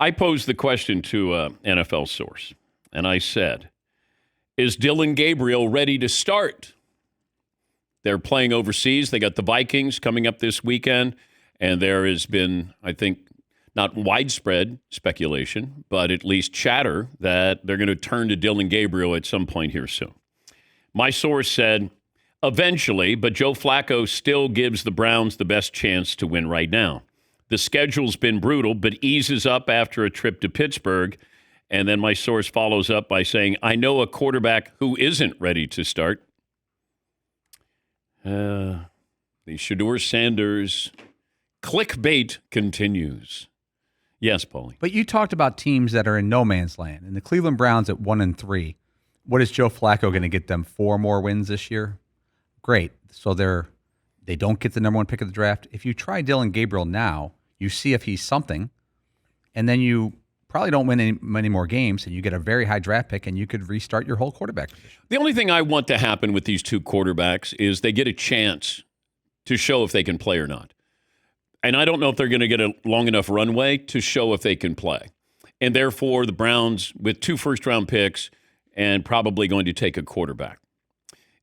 I posed the question to an NFL source, and I said, is Dillon Gabriel ready to start? They're playing overseas. They got the Vikings coming up this weekend, and there has been, I think, not widespread speculation, but at least chatter that they're going to turn to Dillon Gabriel at some point here soon. My source said, eventually, but Joe Flacco still gives the Browns the best chance to win right now. The schedule's been brutal, but eases up after a trip to Pittsburgh. And then my source follows up by saying, I know a quarterback who isn't ready to start. The Shedeur Sanders clickbait continues. Yes, Paulie. But you talked about teams that are in no man's land, and the Cleveland Browns at 1-3. What is Joe Flacco going to get them? 4 more wins this year? Great. So they don't get the number 1 pick of the draft. If you try Dillon Gabriel now, you see if he's something, and then you probably don't win many more games, and you get a very high draft pick, and you could restart your whole quarterback position. The only thing I want to happen with these two quarterbacks is they get a chance to show if they can play or not. And I don't know if they're going to get a long enough runway to show if they can play. And therefore, the Browns, with 2 first-round picks and probably going to take a quarterback.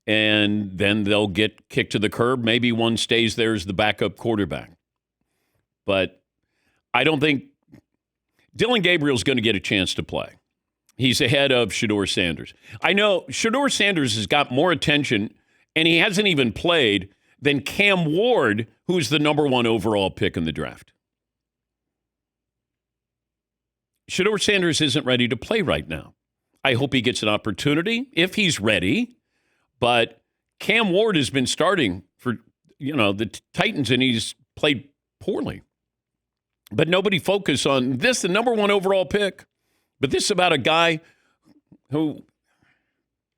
And then they'll get kicked to the curb. Maybe one stays there as the backup quarterback. But I don't think Dillon Gabriel's going to get a chance to play. He's ahead of Shedeur Sanders. I know Shedeur Sanders has got more attention, and he hasn't even played, than Cam Ward, who's the number 1 overall pick in the draft. Shedeur Sanders isn't ready to play right now. I hope he gets an opportunity if he's ready. But Cam Ward has been starting for, the Titans, and he's played poorly. But nobody focused on this, the number 1 overall pick. But this is about a guy who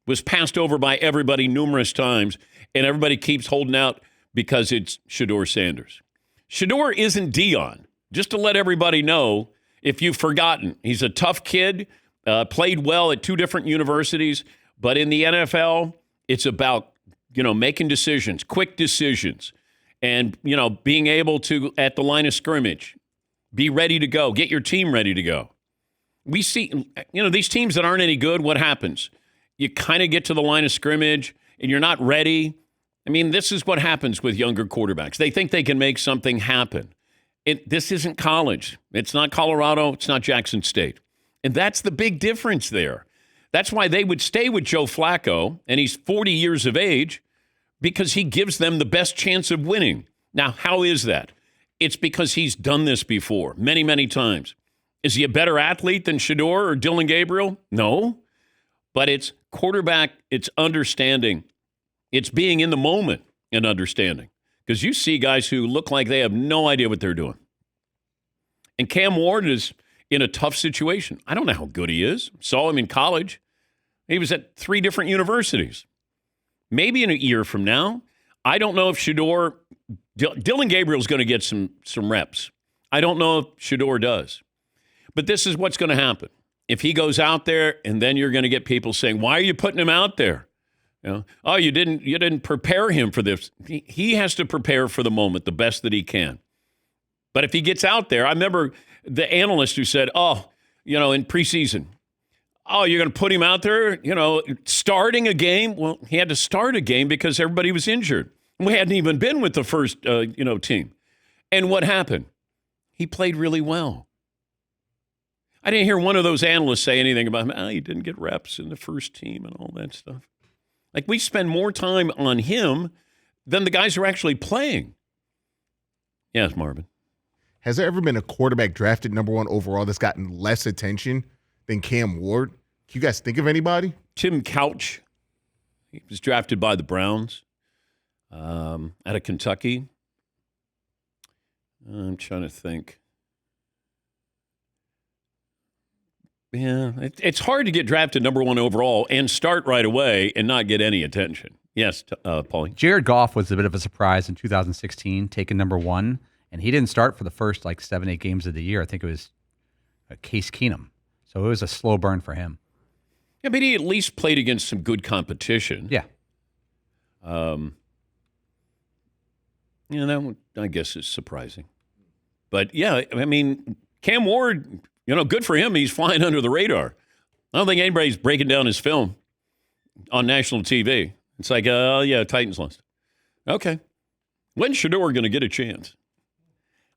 was passed over by everybody numerous times, and everybody keeps holding out because it's Shedeur Sanders. Shedeur isn't Dion. Just to let everybody know, if you've forgotten, he's a tough kid, played well at 2 different universities, but in the NFL, it's about, making decisions, quick decisions, and, being able to, at the line of scrimmage, be ready to go, get your team ready to go. We see, these teams that aren't any good, what happens? You kind of get to the line of scrimmage, and you're not ready. I mean, this is what happens with younger quarterbacks. They think they can make something happen. This isn't college. It's not Colorado. It's not Jackson State. And that's the big difference there. That's why they would stay with Joe Flacco, and he's 40 years of age, because he gives them the best chance of winning. Now, how is that? It's because he's done this before, many, many times. Is he a better athlete than Shedeur or Dillon Gabriel? No. But it's quarterback, it's understanding. It's being in the moment and understanding. Because you see guys who look like they have no idea what they're doing. And Cam Ward is in a tough situation. I don't know how good he is. Saw him in college. He was at 3 different universities. Maybe in a year from now, I don't know if Shedeur, Dillon Gabriel is going to get some reps. I don't know if Shedeur does. But this is what's going to happen. If he goes out there, and then you're going to get people saying, why are you putting him out there? Oh, you didn't prepare him for this. He has to prepare for the moment the best that he can. But if he gets out there, I remember the analyst who said, in preseason, you're going to put him out there, starting a game. Well, he had to start a game because everybody was injured. We hadn't even been with the first, team. And what happened? He played really well. I didn't hear one of those analysts say anything about him. He didn't get reps in the first team and all that stuff. Like, we spend more time on him than the guys who are actually playing. Yes, Marvin. Has there ever been a quarterback drafted number 1 overall that's gotten less attention than Cam Ward? Can you guys think of anybody? Tim Couch. He was drafted by the Browns out of Kentucky. I'm trying to think. Yeah, it's hard to get drafted number 1 overall and start right away and not get any attention. Yes, Paulie. Jared Goff was a bit of a surprise in 2016, taken number 1, and he didn't start for the first 7-8 games of the year. I think it was Case Keenum. So it was a slow burn for him. Yeah, but he at least played against some good competition. Yeah. That one, I guess, is surprising. But, yeah, I mean, Cam Ward good for him. He's flying under the radar. I don't think anybody's breaking down his film on national TV. It's like, yeah, Titans lost. Okay. When's Shedeur going to get a chance?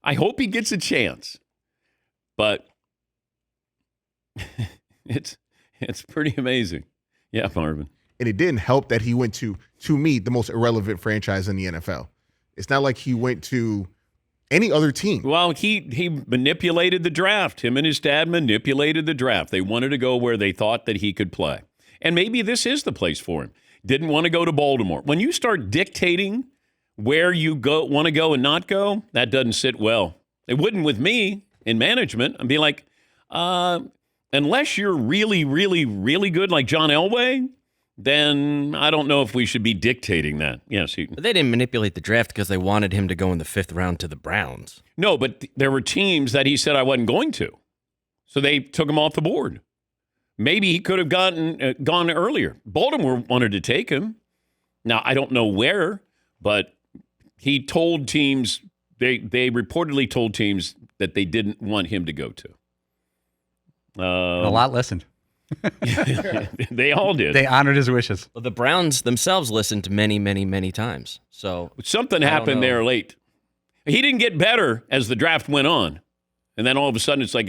I hope he gets a chance. But it's pretty amazing. Yeah, Marvin. And it didn't help that he went to me, the most irrelevant franchise in the NFL. It's not like he went to any other team. Well, he manipulated the draft. Him and his dad manipulated the draft. They wanted to go where they thought that he could play. And maybe this is the place for him. Didn't want to go to Baltimore. When you start dictating where you want to go and not go, that doesn't sit well. It wouldn't with me in management. I'd be like, unless you're really, really, really good like John Elway, then I don't know if we should be dictating that. Yes, But they didn't manipulate the draft because they wanted him to go in the 5th round to the Browns. No, but there were teams that he said I wasn't going to. So they took him off the board. Maybe he could have gone earlier. Baltimore wanted to take him. Now, I don't know where, but he told teams, they reportedly told teams that they didn't want him to go to. A lot listened. They all did. They honored his wishes. Well, the Browns themselves listened many, many, many times. So something happened there late. He didn't get better as the draft went on. And then all of a sudden it's like,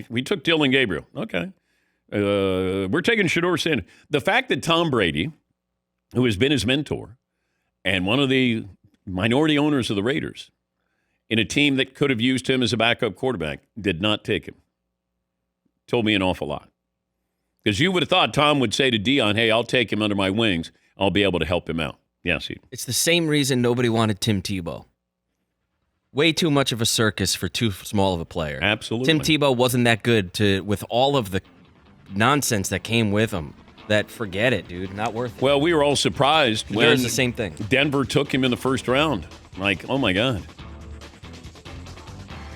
we took Dillon Gabriel. Okay. We're taking Shedeur Sanders. The fact that Tom Brady, who has been his mentor, and one of the minority owners of the Raiders, in a team that could have used him as a backup quarterback, did not take him, told me an awful lot. Because you would have thought Tom would say to Dion, hey, I'll take him under my wings. I'll be able to help him out. Yes, it's the same reason nobody wanted Tim Tebow. Way too much of a circus for too small of a player. Absolutely. Tim Tebow wasn't that good with all of the nonsense that came with him. That forget it, dude. Not worth it. Well, we were all surprised when the same thing. Denver took him in the 1st round. Like, oh my God.